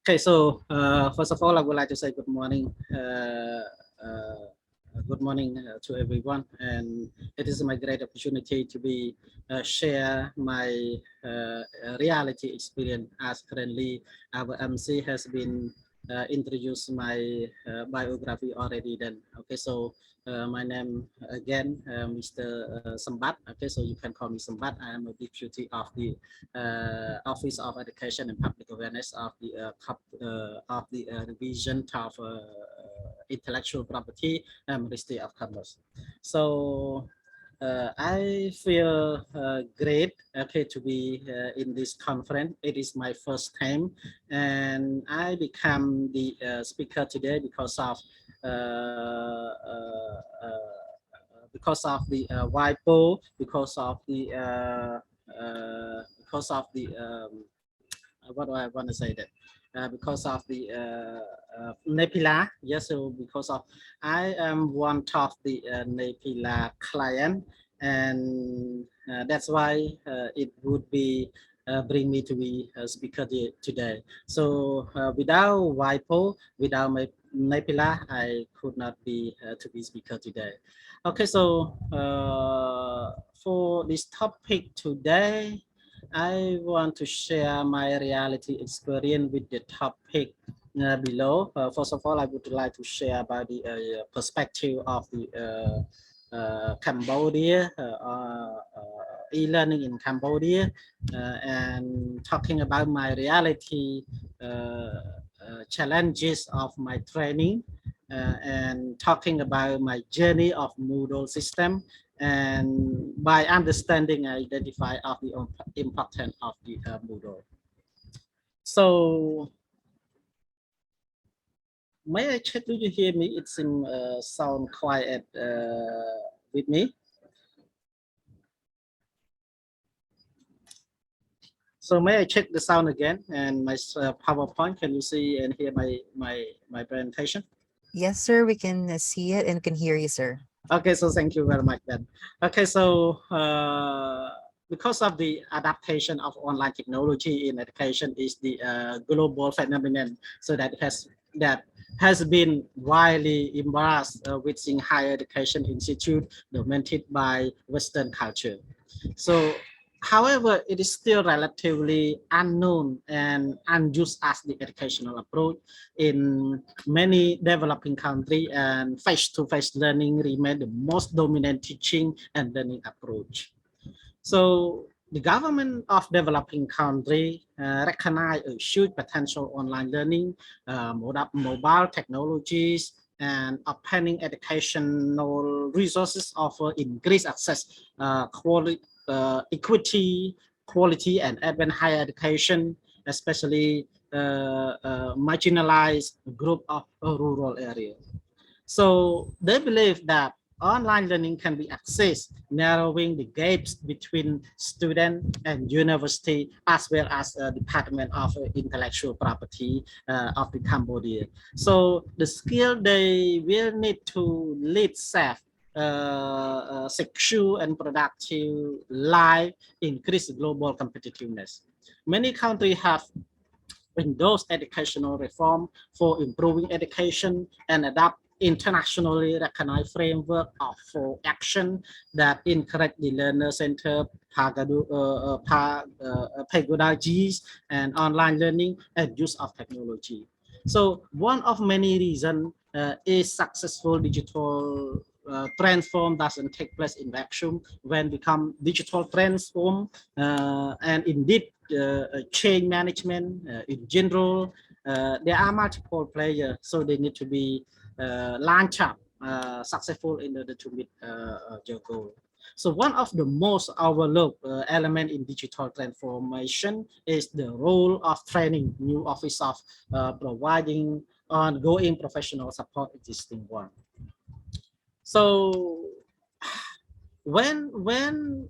Okay, so first of all, I would like to say good morning to everyone, and it is my great opportunity to be share my reality experience. As currently our MC has been introduced my biography already. Then, okay, so my name again, Mr. Sambat. Okay, so you can call me Sambat. I am a deputy of the Office of Education and Public Awareness of the Division of Intellectual Property and Ministry of Commerce. So I feel great, okay, to be in this conference. It is my first time, and I become the speaker today uh, uh, the WIPO, because of the what do I want to say that because of the Nepila. Yes, so because of I am one of the Nepila client, and that's why it would be bring me to be a speaker today. So without WIPO, without my Nepila, I could not be to be speaker today. Okay, so for this topic today, I want to share my reality experience with the topic below. First of all, I would like to share about the perspective of the Cambodia, e-learning in Cambodia, and talking about my reality challenges of my training, and talking about my journey of Moodle system, and by understanding I identify of the importance of the Moodle. So may I check, do you hear me? It seems sound quiet with me. So may I check the sound again and my PowerPoint? Can you see and hear my presentation? Yes, sir, we can see it and can hear you, sir. Okay, so thank you very much then. Okay, so because of the adaptation of online technology in education is the global phenomenon, so that has been widely embraced within higher education institute dominated by Western culture. So, however, it is still relatively unknown and unused as the educational approach in many developing countries, and face-to-face learning remain the most dominant teaching and learning approach. So the government of developing country recognize a huge potential online learning, mobile technologies, and opening educational resources offer increased access, equity, quality, and even higher education, especially marginalized group of rural areas. So they believe that online learning can be accessed, narrowing the gaps between student and university, as well as Department of Intellectual Property of the Cambodia. So the skill they will need to lead safe, secure and productive life increase global competitiveness. Many countries have endorse educational reform for improving education and adopt internationally recognized framework of for action that encourage the learner-centered pedagogies and online learning and use of technology. So one of many reasons is successful digital transform doesn't take place in vacuum. When become digital transform, and indeed change management in general, there are multiple players, so they need to be launched up successful in order to meet your goal. So one of the most overlooked element in digital transformation is the role of training new office of providing ongoing professional support existing one. So when when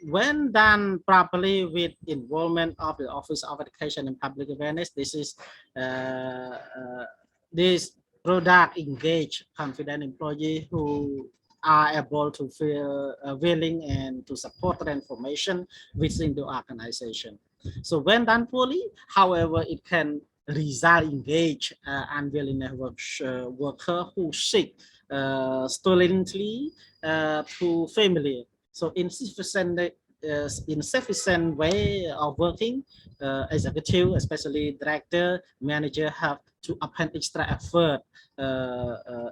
when done properly with involvement of the Office of Education and Public Awareness, this product engage confident employee who are able to feel willing and to support transformation within the organization. So when done poorly, however, it can result engage unwilling worker who seek stolidly to family. So insufficient way of working, executive, especially director, manager have to append extra effort,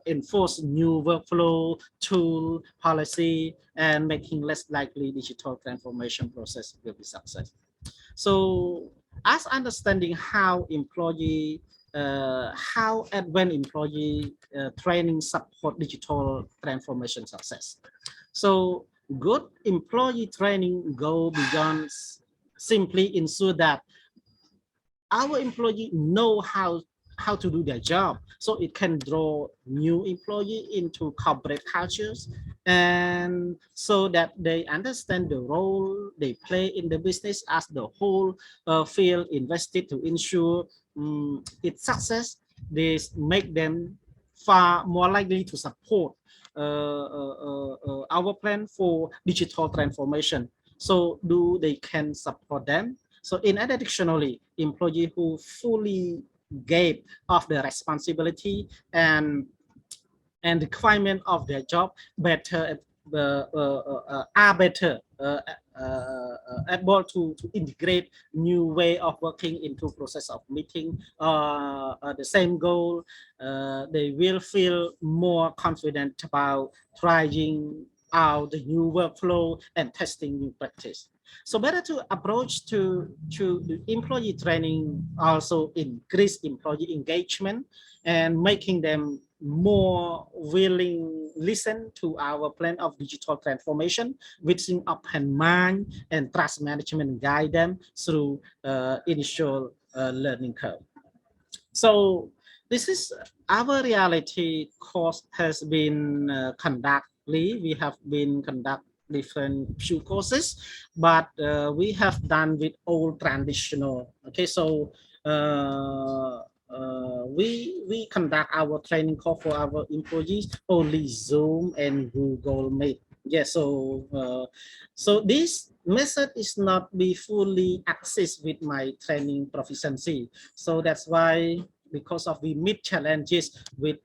enforce new workflow, tool, policy, and making less likely digital transformation process will be success. So as understanding how and when employee training support digital transformation success. So good employee training go beyond simply ensure that our employee know how to do their job, so it can draw new employee into corporate cultures, and so that they understand the role they play in the business as the whole field invested to ensure its success. This make them far more likely to support our plan for digital transformation. So do they can support them. So in additionally, employee who fully gave of the responsibility and requirement of their job better are better able to integrate new way of working into process of meeting the same goal. They will feel more confident about trying out the new workflow and testing new practice. So better to approach to the employee training also increase employee engagement and making them more willing listen to our plan of digital transformation, within open mind and trust management guide them through initial learning curve. So this is our reality course has been conducted. We have been conduct different few courses, but we have done with old traditional. Okay, so we conduct our training course for our employees only Zoom and Google Meet. Yeah, so this method is not be fully accessed with my training proficiency. So that's why, because of we meet challenges with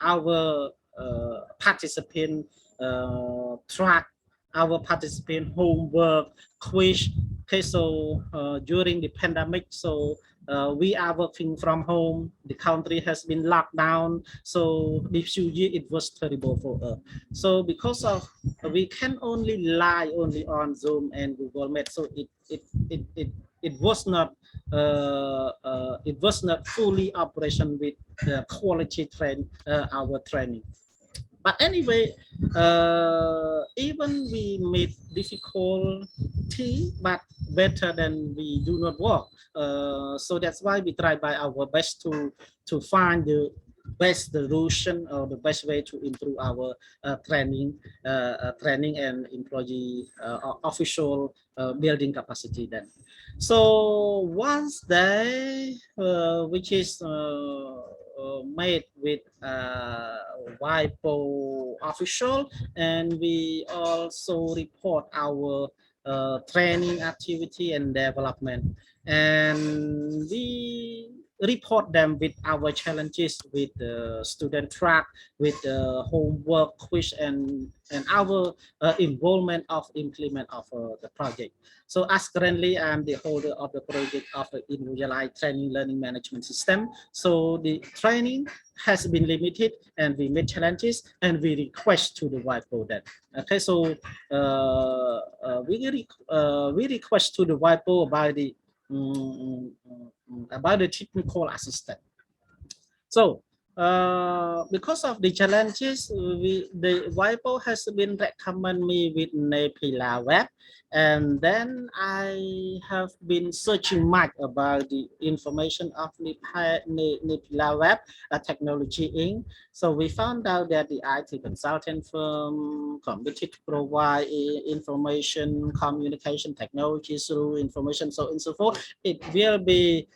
our participant track our participant homework quiz. Okay, so during the pandemic, so we are working from home. The country has been locked down. So this year it was terrible for us. So because of we can only rely only on Zoom and Google Meet. So it was not it was not fully operation with the quality our training. But anyway, even we meet difficulty, but better than we do not work. So that's why we try by our best to find the best solution or the best way to improve our training and employee official building capacity then. So once they which is made with WIPO official, and we also report our training activity and development, and we report them with our challenges with the student track, with the homework quiz, and our involvement of implement of the project. So as currently I'm the holder of the project of the individualized training learning management system. So the training has been limited and we made challenges and we request to the WIPO that. Okay, so we request to the WIPO about the technical assistant. So because of the challenges, the WIPO has been recommend me with Nepila web, and then I have been searching much about the information of Nepila web technology Inc. So we found out that the IT consultant firm committed to provide information communication technology through information, so and so forth. It will be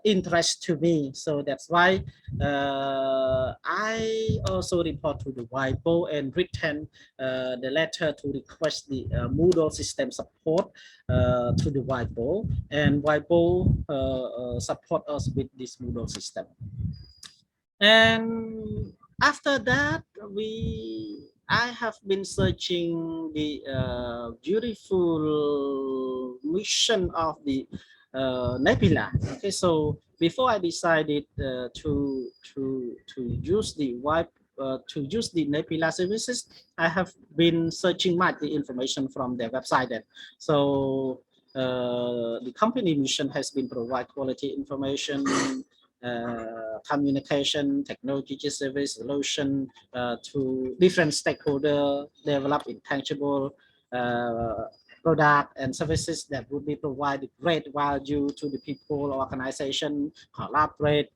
interest to me. So that's why I also report to the WIPO and written the letter to request the Moodle system support to the WIPO, and WIPO support us with this Moodle system. And after that, I have been searching the beautiful mission of the Nebula. Okay, so before I decided to use the to use the Nebula services, I have been searching much the information from their website. Then, so the company mission has been provide quality information, communication, technology service solution to different stakeholders, develop intangible uh, product and services that would be provided great value to the people, organization, collaborate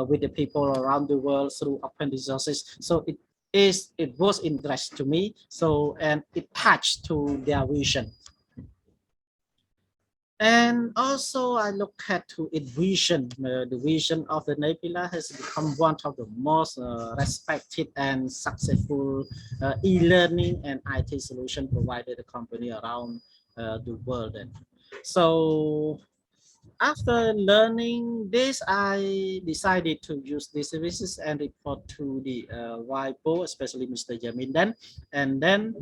with the people around the world through open resources. So it was interest to me. So and it touched to their vision. And also, I look at to its vision. The vision of the Nebula has become one of the most respected and successful e-learning and IT solution provided the company around the world. And so after learning this, I decided to use these services and report to the WIPO, especially Mr. Jamindan. And then,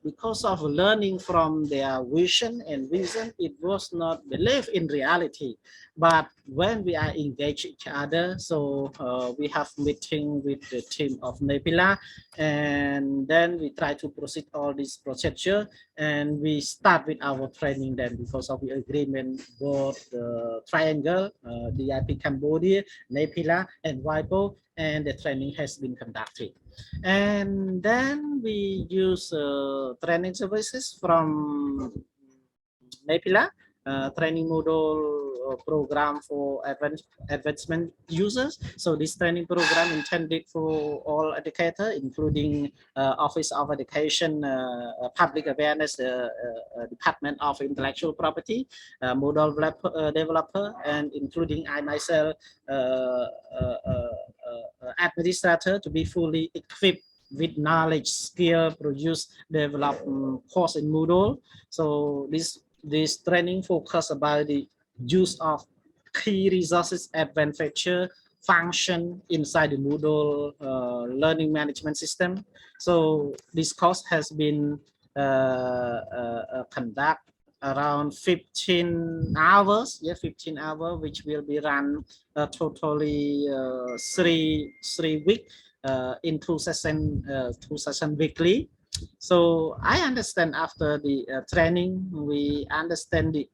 because of learning from their vision, it was not believed in reality. But when we are engaged each other, so we have meeting with the team of Nebula, and then we try to proceed all this procedure, and we start with our training then because of the agreement both the triangle, the IP Cambodia, Nepila, and WIPO, and the training has been conducted. And then we use training services from Nepila, training module program for advancement users. So this training program intended for all educators, including Office of Education, Public Awareness, Department of Intellectual Property, Moodle developer, and including I myself, administrator, to be fully equipped with knowledge, skill, produce, develop course in Moodle. So this training focus about the use of key resources, advanced feature, function inside the Moodle learning management system. So this course has been conduct around 15 hours, 15 hours, which will be run totally three weeks in two session weekly. So I understand after the training, we understand the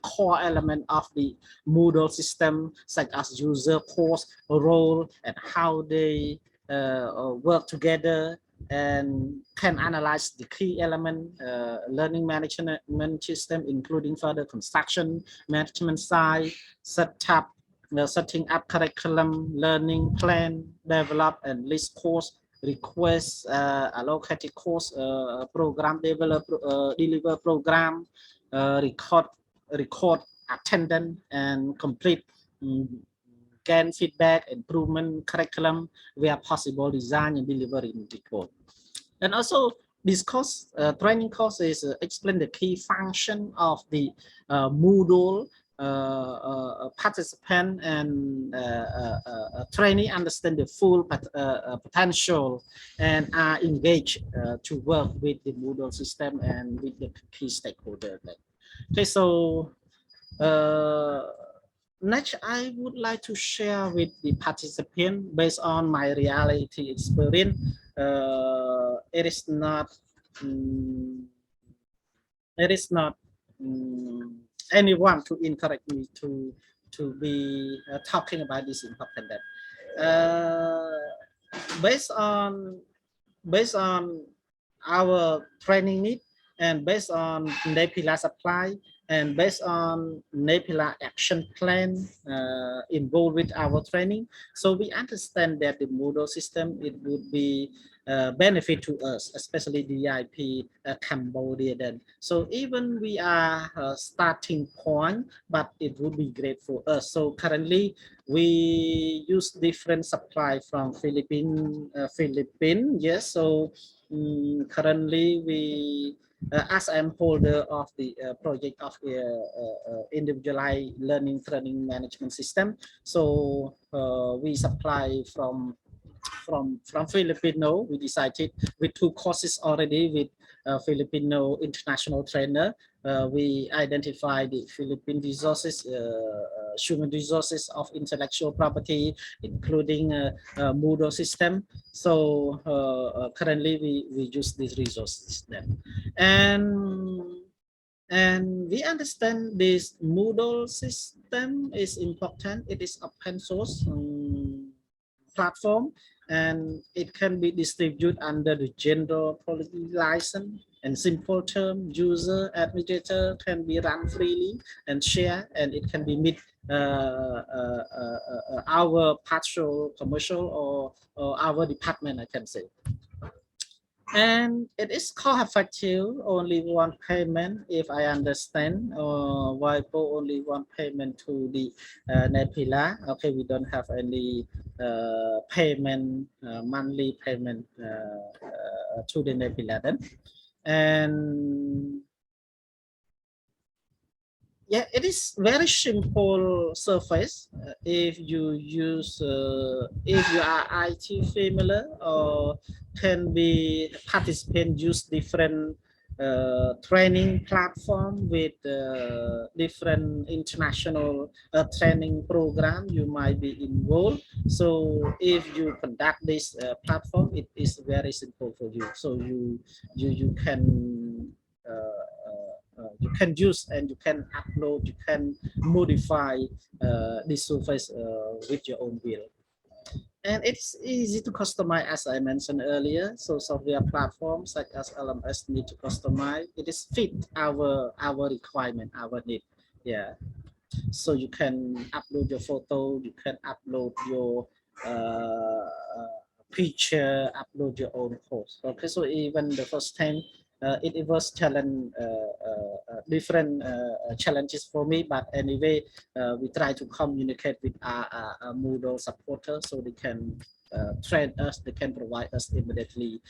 core element of the Moodle system, such as user, course, role, and how they work together, and can analyze the key element learning management system, including further construction, management side, setting up curriculum, learning plan, develop and list course, request allocated course, program deliver program, record attendance, and complete gain feedback, improvement curriculum where possible, design and deliver in the code. And also this course, training course is explain the key function of the Moodle participant and trainee understand the full potential and are engaged to work with the Moodle system and with the key stakeholder. Okay, so next, I would like to share with the participant based on my reality experience. It is not um, it is not anyone to encourage me to be talking about this important that based on based on our training need and based on Nepila supply And based on NEPILA action plan involved with our training, so we understand that the Moodle system, it would be benefit to us, especially the IP Cambodia. Then, so even we are starting point, but it would be great for us. So currently, we use different supply from Philippines. Yes, so currently we as I'm holder of the project of the individualized learning training management system, so we supply from Filipino. We decided with 2 courses already with Filipino international trainer. We identify the Philippine resources, human resources of intellectual property, including Moodle system. So currently we use these resources then, and and we understand this Moodle system is important. It is open source platform, and it can be distributed under the general policy license and simple term. User administrator can be run freely and share, and it can be meet our partial commercial or our department, I can say. And it is cost effective, only one payment, if I understand, or WIPO only one payment to the NEPILA. Okay, we don't have any payment, monthly payment to the NEPILA then. And yeah, it is very simple surface. If you use, if you are IT familiar or can be participant use different training platform with different international training program, you might be involved. So if you conduct this platform, it is very simple for you. So you you can use and you can upload, you can modify this surface with your own will. And it's easy to customize, as I mentioned earlier. So software platforms such as LMS need to customize. It is fit our requirement, our need. Yeah. So you can upload your photo, you can upload your picture, upload your own post. Okay, so even the first time it was challenge different challenges for me, but anyway we try to communicate with our Moodle supporter so they can train us, they can provide us immediately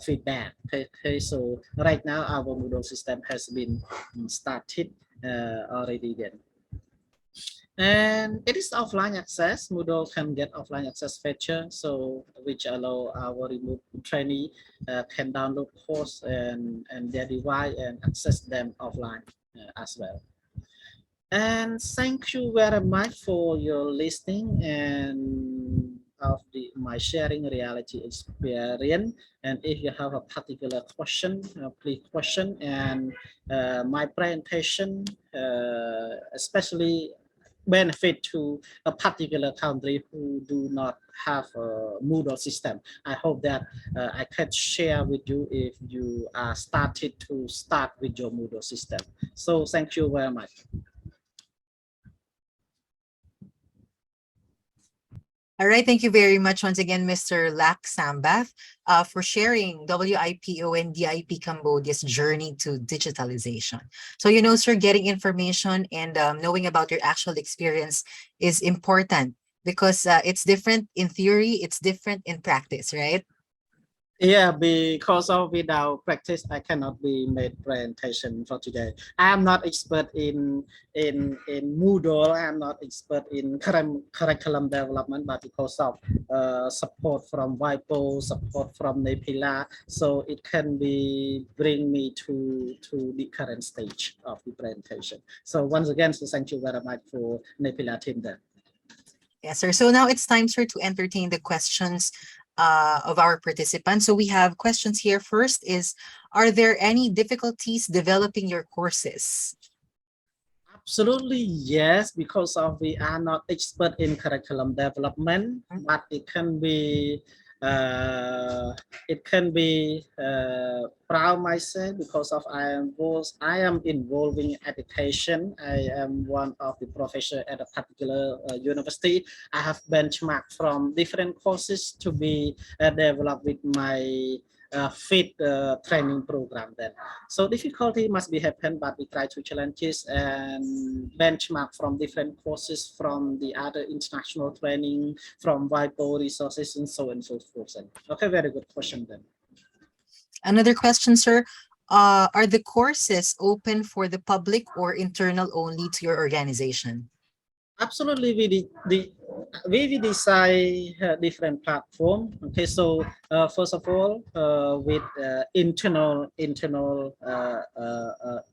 feedback. Okay, so right now our Moodle system has been started already then. And it is offline access. Moodle can get offline access feature, so which allow our remote trainee can download course and their device and access them offline as well. And thank you very much for your listening and of my sharing reality experience. And if you have a particular question, please question. And my presentation, especially benefit to a particular country who do not have a Moodle system. I hope that I can share with you if you are started to start with your Moodle system. So thank you very much. All right, thank you very much once again, Mr. Lak Sambath, for sharing WIPO and DIP Cambodia's journey to digitalization. So, you know, sir, getting information and knowing about your actual experience is important because it's different in theory, it's different in practice, right? Yeah, because of without practice, I cannot be made presentation for today. I am not expert in Moodle. I am not expert in curriculum development, but because of support from WIPO, support from NEPILA, so it can be bring me to the current stage of the presentation. So once again, so thank you very much for NEPILA team there. Yes, sir. So now it's time, sir, to entertain the questions of our participants. So we have questions here. First is, are there any difficulties developing your courses? Absolutely, yes, because of we are not expert in curriculum development, but it can be It can be proud myself because of I am involving education. I am one of the professor at a particular university. I have benchmarked from different courses to be developed with my fit training program then. So difficulty must be happen, but we try to challenges and benchmark from different courses from the other international training, from WIPO resources and so on and so forth. Okay, very good question then. Another question, sir. Are the courses open for the public or internal only to your organization? Absolutely, we design different platform. Okay, so first of all, with internal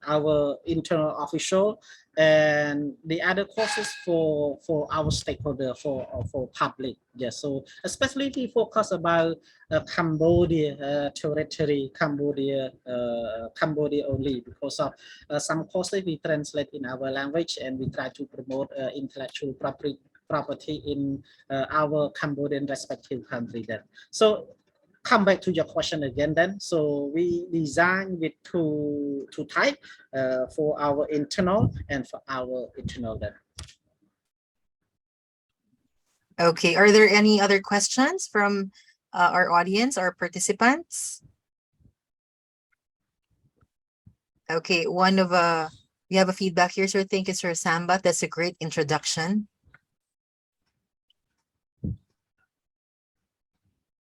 our internal official, and the other courses for our stakeholder for public. Yes, so especially we focus about Cambodia territory, Cambodia only because of some courses we translate in our language and we try to promote intellectual property in our Cambodian respective country then. So come back to your question again then. So we design with two type for our internal and for our internal then. Okay, are there any other questions from our audience, our participants? Okay, we have a feedback here, sir. Thank you, Sir Samba. That's a great introduction.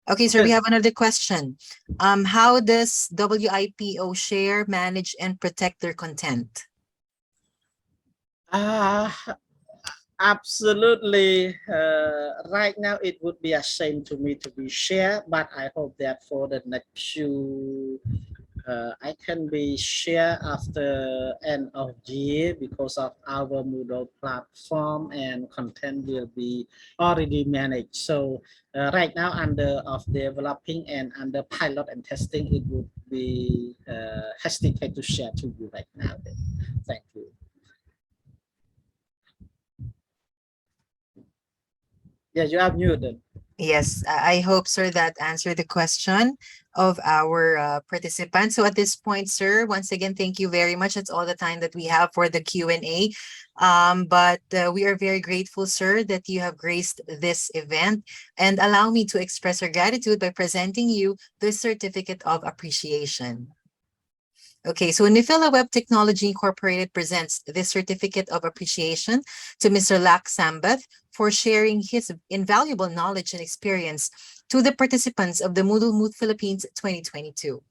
Okay, sir, we have another question. How does WIPO share, manage, and protect their content? Absolutely. Right now, it would be a shame to me to be shared, but I hope that for the next few I can be share after end of year because of our Moodle platform and content will be already managed. So right now under of developing and under pilot and testing, it would be hesitate to share to you right now. Thank you. Yeah, you are muted. Yes, I hope, sir, that answered the question of our participants. So at this point, sir, once again, thank you very much. That's all the time that we have for the Q&A. But we are very grateful, sir, that you have graced this event. And allow me to express our gratitude by presenting you the Certificate of Appreciation. Okay, so Nifila Web Technology Incorporated presents this Certificate of Appreciation to Mr. Lak Sambath for sharing his invaluable knowledge and experience to the participants of the Moodle Moot Philippines 2022.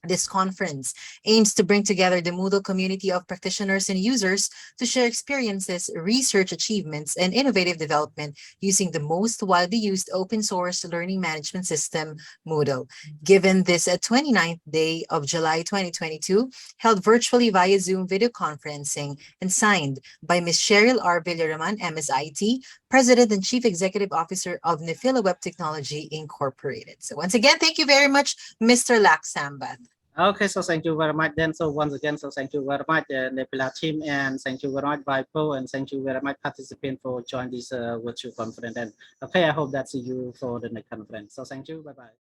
This conference aims to bring together the Moodle community of practitioners and users to share experiences, research achievements, and innovative development using the most widely used open source learning management system, Moodle. Given this 29th day of July 2022, held virtually via Zoom video conferencing and signed by Ms. Cheryl R. Villaraman, MSIT, President and Chief Executive Officer of Nifila Web Technology Incorporated. So once again, thank you very much, Mr. Lak Sambath. Okay, so thank you very much then. So once again, so thank you very much, Nebula team, and thank you very much, Vipo, and thank you very much, participant, for joining this virtual conference. And okay, I hope that see you for the next conference. So thank you. Bye-bye.